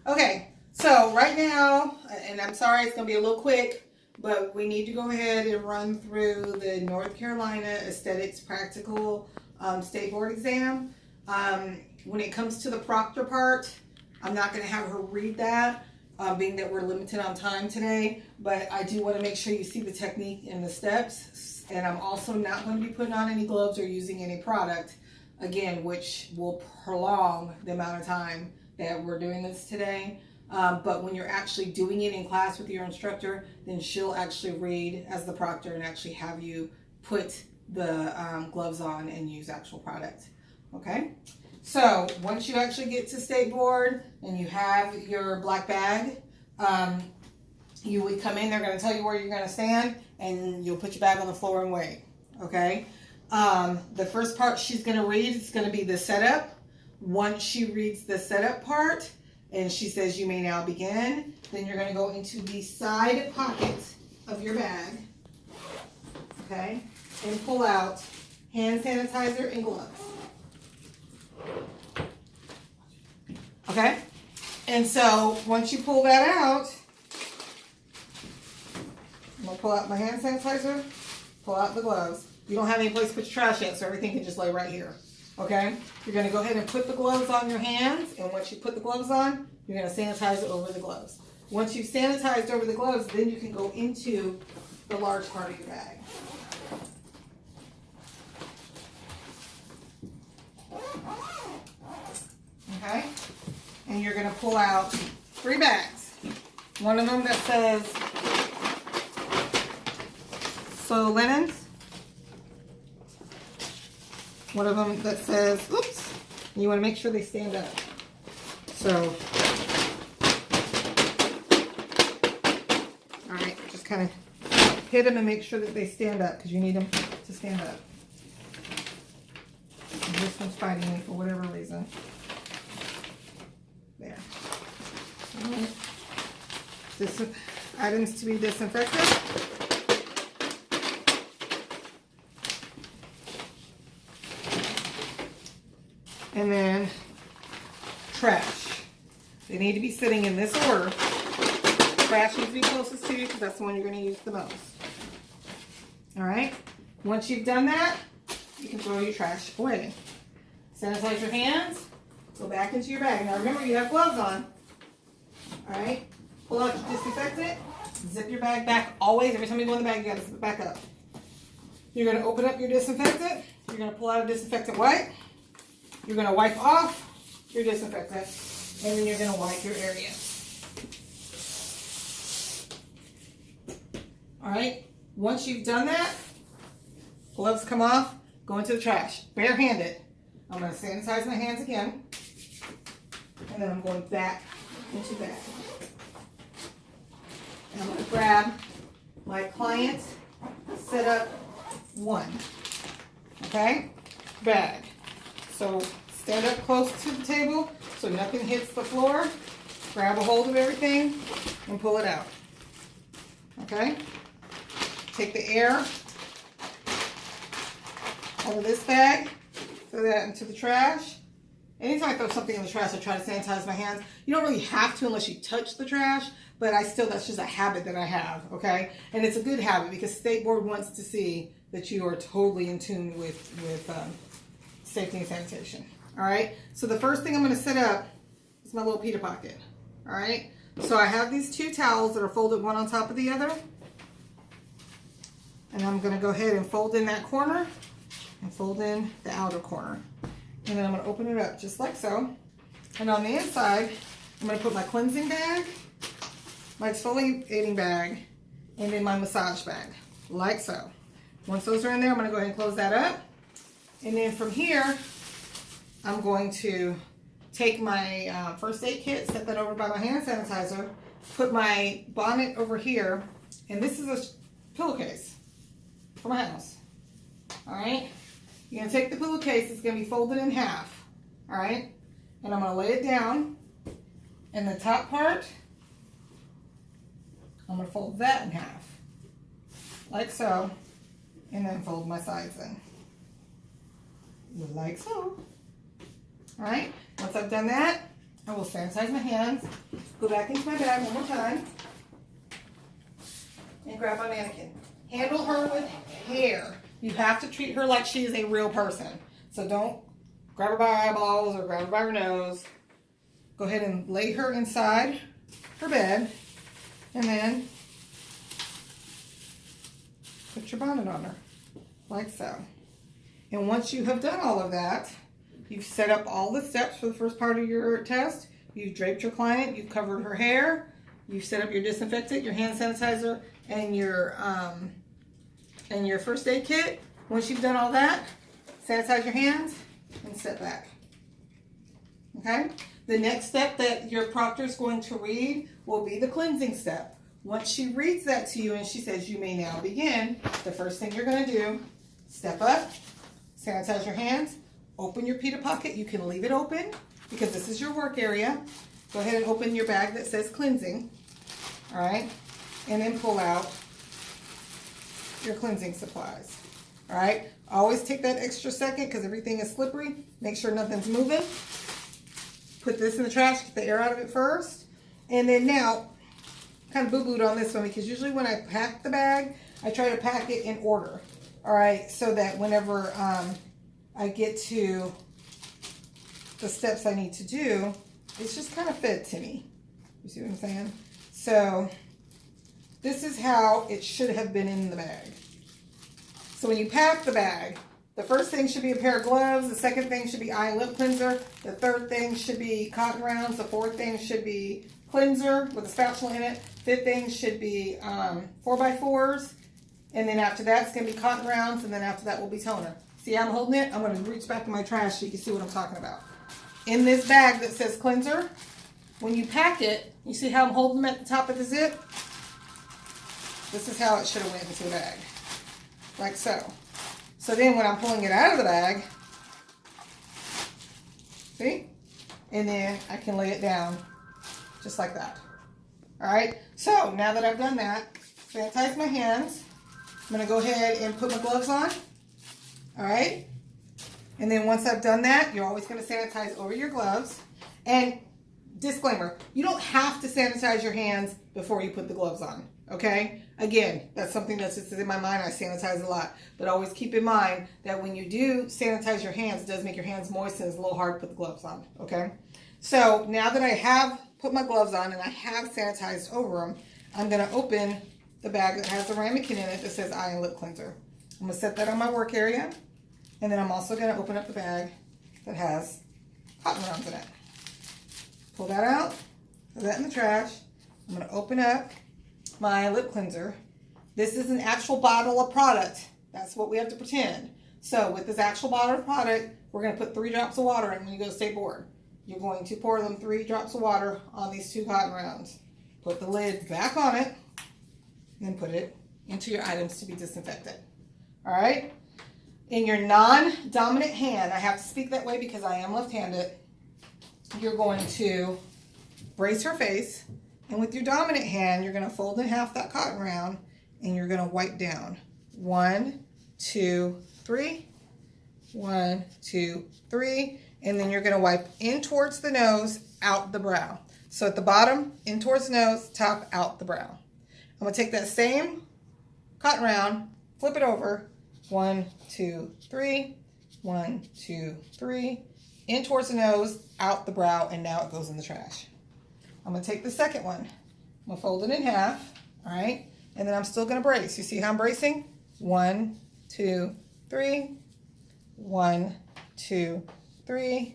Okay, so right now, and I'm sorry it's going to be a little quick, but we need to go ahead and run through the North Carolina Aesthetics Practical State Board exam. When it comes to the proctor part, I'm not going to have her read that, being that we're limited on time today, but I do want to make sure you see the technique and the steps, and I'm also not going to be putting on any gloves or using any product, again, which will prolong the amount of time that we're doing this today. But when you're actually doing it in class with your instructor, then she'll actually read as the proctor and actually have you put the gloves on and use actual product. Okay? So once you actually get to state board and you have your black bag, you would come in, they're going to tell you where you're going to stand, and you'll put your bag on the floor and wait. Okay? The first part she's going to read is going to be the setup. Once she reads the setup part and she says you may now begin, then you're going to go into the side pocket of your bag, okay, and pull out hand sanitizer and gloves. Okay? And so once you pull that out, I'm going to pull out my hand sanitizer, pull out the gloves. You don't have any place to put your trash yet, so everything can just lay right here. Okay? You're going to go ahead and put the gloves on your hands, and once you put the gloves on, you're going to sanitize it over the gloves. Once you've sanitized over the gloves, then you can go into the large part of your bag. Okay? And you're going to pull out 3 bags. One of them that says so linens. One of them that says, oops, you want to make sure they stand up. So, all right, just kind of hit them and make sure that they stand up because you need them to stand up. And this one's fighting me for whatever reason. There. All right. Items to be disinfected. And then trash. They need to be sitting in this order. Trash needs to be closest to you because that's the one you're going to use the most. All right. Once you've done that, you can throw your trash away. Sanitize your hands. Go back into your bag. Now remember, you have gloves on. All right. Pull out your disinfectant. Zip your bag back. Always, every time you go in the bag, you got to zip it back up. You're going to open up your disinfectant. You're going to pull out a disinfectant wipe. You're going to wipe off your disinfectant, and then you're going to wipe your area. All right. Once you've done that, gloves come off, go into the trash, barehanded. I'm going to sanitize my hands again, and then I'm going back into the bag. And I'm going to grab my client setup 1. Okay? Bag. So stand up close to the table so nothing hits the floor. Grab a hold of everything and pull it out. Okay? Take the air out of this bag, throw that into the trash. Anytime I throw something in the trash, I try to sanitize my hands. You don't really have to unless you touch the trash, but that's just a habit that I have, okay? And it's a good habit because State Board wants to see that you are totally in tune with safety and sanitation. All right, so the first thing I'm going to set up is my little pita pocket. All right, so I have these 2 towels that are folded one on top of the other, and I'm going to go ahead and fold in that corner and fold in the outer corner, and then I'm going to open it up just like so. And on the inside, I'm going to put my cleansing bag, my exfoliating bag, and then my massage bag, like so. Once those are in there, I'm going to go ahead and close that up. And then from here, I'm going to take my first aid kit, set that over by my hand sanitizer, put my bonnet over here, and this is a pillowcase for my house. All right? You're going to take the pillowcase, it's going to be folded in half. All right? And I'm going to lay it down, and the top part, I'm going to fold that in half, like so, and then fold my sides in. Like so. All right, once I've done that, I will sanitize my hands, go back into my bag one more time, and grab my mannequin. Handle her with care. You have to treat her like she is a real person. So don't grab her by her eyeballs or grab her by her nose. Go ahead and lay her inside her bed, and then put your bonnet on her, like so. And once you have done all of that, you've set up all the steps for the first part of your test. You've draped your client, you've covered her hair, you've set up your disinfectant, your hand sanitizer, and your first aid kit. Once you've done all that, sanitize your hands and sit back. Okay? The next step that your proctor is going to read will be the cleansing step. Once she reads that to you and she says you may now begin, the first thing you're going to do, step up, sanitize your hands, open your pita pocket. You can leave it open because this is your work area. Go ahead and open your bag that says cleansing. All right? And then pull out your cleansing supplies. All right? Always take that extra second because everything is slippery. Make sure nothing's moving. Put this in the trash, get the air out of it first. And then now, kind of boo-booed on this one because usually when I pack the bag, I try to pack it in order. All right, so that whenever I get to the steps I need to do, it's just kind of fed to me. You see what I'm saying? So this is how it should have been in the bag. So when you pack the bag, the first thing should be a pair of gloves. The second thing should be eye and lip cleanser. The third thing should be cotton rounds. The fourth thing should be cleanser with a spatula in it. Fifth thing should be 4x4s. And then after that, it's going to be cotton rounds. And then after that will be toner. See how I'm holding it? I'm going to reach back in my trash so you can see what I'm talking about. In this bag that says cleanser, when you pack it, you see how I'm holding them at the top of the zip? This is how it should have went into the bag. Like so. So then when I'm pulling it out of the bag, see? And then I can lay it down just like that. All right? So now that I've done that, sanitize my hands. I'm going to go ahead and put my gloves on. All right? And then once I've done that, you're always going to sanitize over your gloves. And disclaimer, you don't have to sanitize your hands before you put the gloves on. Okay? Again, that's something that's just in my mind. I sanitize a lot. But always keep in mind that when you do sanitize your hands, it does make your hands moist and it's a little hard to put the gloves on. Okay? So now that I have put my gloves on and I have sanitized over them, I'm going to open the bag that has the ramekin in it that says eye and lip cleanser. I'm going to set that on my work area. And then I'm also going to open up the bag that has cotton rounds in it. Pull that out. Put that in the trash. I'm going to open up my lip cleanser. This is an actual bottle of product. That's what we have to pretend. So with this actual bottle of product, we're going to put 3 drops of water in when you go to state board. You're going to pour them 3 drops of water on these 2 cotton rounds. Put the lid back on it, and put it into your items to be disinfected. All right? In your non-dominant hand, I have to speak that way because I am left-handed, you're going to brace her face. And with your dominant hand, you're going to fold in half that cotton round and you're going to wipe down. 1, 2, 3. 1, 2, 3. And then you're going to wipe in towards the nose, out the brow. So at the bottom, in towards the nose, top, out the brow. I'm going to take that same cotton round, flip it over. 1, 2, 3. 1, 2, 3. In towards the nose, out the brow, and now it goes in the trash. I'm going to take the second one. I'm going to fold it in half, all right? And then I'm still going to brace. You see how I'm bracing? 1, 2, 3. 1, 2, 3.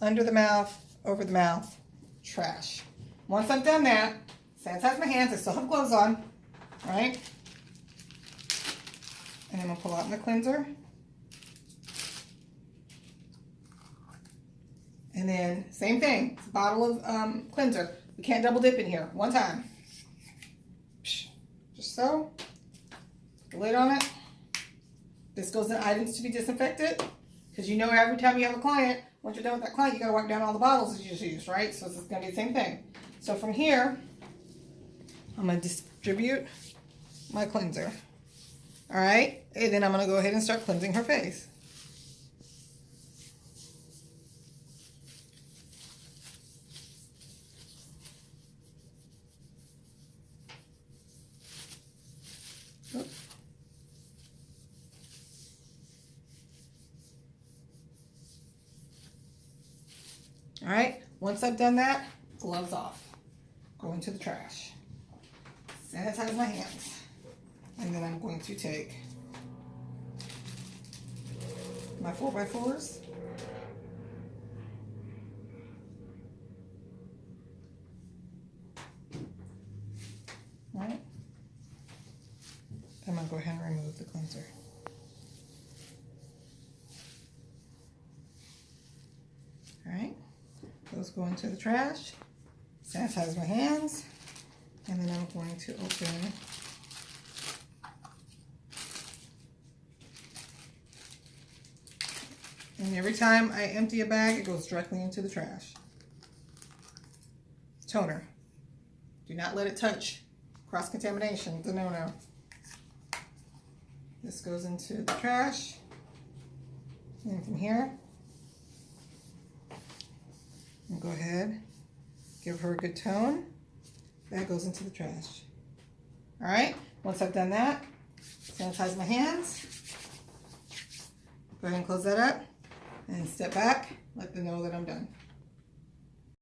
Under the mouth, over the mouth, trash. Once I've done that, sanitize my hands. I still have gloves on, all right? And I'm going to pull out my cleanser. And then, same thing. It's a bottle of cleanser. We can't double dip in here. One time. Just so. Put the lid on it. This goes in items to be disinfected. Because you know every time you have a client, once you're done with that client, you got to wipe down all the bottles that you just used, right? So it's going to be the same thing. So from here, I'm going to distribute my cleanser. All right? And then I'm going to go ahead and start cleansing her face. All right, once I've done that, gloves off. Go into the trash. Sanitize my hands. And then I'm going to take my 4x4s. All right. I'm going to go ahead and remove the cleanser. All right. Those go into the trash. Sanitize my hands. And then I'm going to open and every time I empty a bag, it goes directly into the trash. Toner. Do not let it touch. Cross-contamination, it's a no-no. This goes into the trash. And from here, and go ahead, give her a good tone. That goes into the trash. All right, once I've done that, sanitize my hands. Go ahead and close that up and step back, let them know that I'm done.